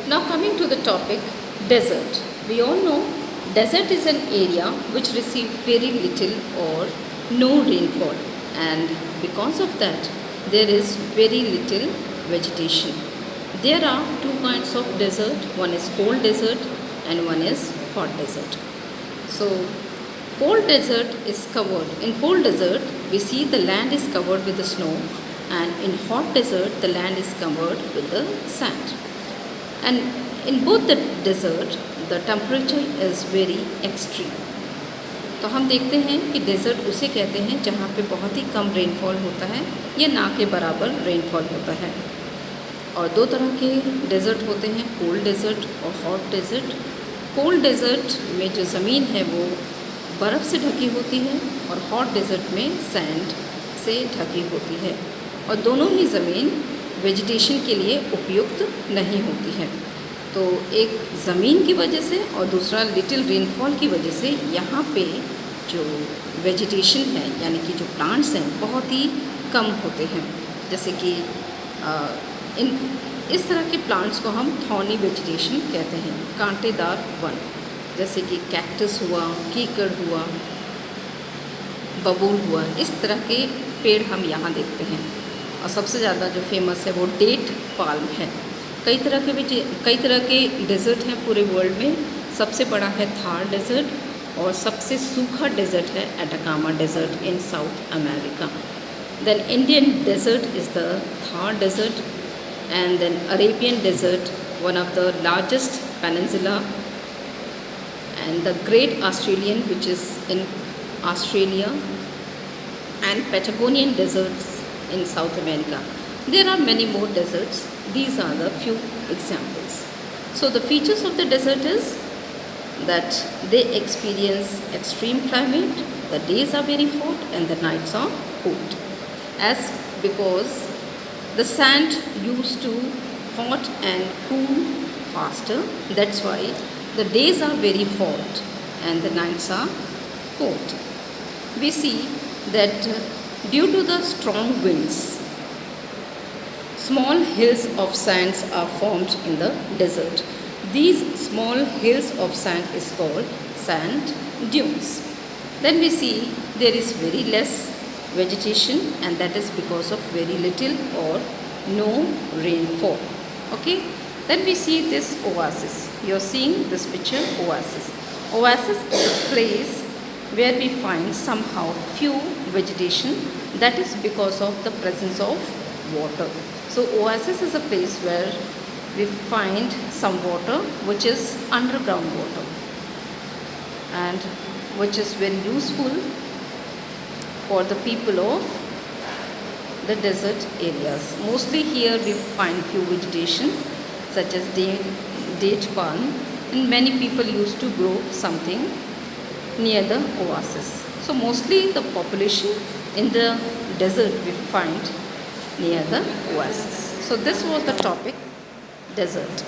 Now coming to the topic desert. We all know desert is an area which receives very little or no rainfall, and because of that there is very little vegetation. There are two kinds of desert. One is cold desert and one is hot desert. So cold desert is covered. In cold desert we see the land is covered with the snow, and in hot desert the land is covered with the sand. And in both the desert the temperature is very extreme. तो हम देखते हैं कि dessert उसे कहते हैं जहाँ पे बहुत ही कम रेनफॉल होता है या ना के बराबर रेनफॉल होता है। और दो तरह के डेज़र्ट होते हैं, कोल्ड डेज़र्ट और हॉट डेज़र्ट। कोल्ड डेज़र्ट में जो ज़मीन है वो बर्फ़ से ढकी होती है और हॉट डेज़र्ट में सैंड से ढकी होती है, और दोनों ही ज़मीन वेजिटेशन के लिए उपयुक्त नहीं होती है। तो एक ज़मीन की वजह से और दूसरा लिटिल रेनफॉल की वजह से यहाँ पे जो वेजिटेशन है यानी कि जो प्लांट्स हैं बहुत ही कम होते हैं। जैसे कि इस तरह के प्लांट्स को हम थॉर्नी वेजिटेशन कहते हैं, कांटेदार वन, जैसे कि कैक्टस हुआ, कीकड़ हुआ, बबूल हुआ। इस तरह के पेड़ हम यहाँ देखते हैं। और सबसे ज़्यादा जो फेमस है वो डेट पाल्म है। कई तरह के डेज़र्ट हैं पूरे वर्ल्ड में। सबसे बड़ा है थार डेज़र्ट और सबसे सूखा डेज़र्ट है Atacama desert in South America. Then Indian desert is the Thar desert, and then Arabian desert, one of the largest peninsula, and the Great Australian, which is in Australia, and Patagonian deserts in South America. There are many more deserts. These are the few examples. So the features of the desert is that they experience extreme climate. The days are very hot and the nights are cold, as because the sand used to hot and cool faster. That's why the days are very hot and the nights are cold. We see that due to the strong winds, small hills of sands are formed in the desert. These small hills of sand is called sand dunes. Then we see there is very less vegetation, and that is because of very little or no rainfall. Okay, then we see this oasis. You are seeing this picture, oasis. Oasis is a place where we find somehow few vegetation. That is because of the presence of water. So oasis is a place where we find some water which is underground water, and which is very useful for the people of the desert areas. Mostly here we find few vegetation such as date palm, and many people used to grow something near the oasis. So mostly the population in the desert we find near the oasis. So this was the topic, desert.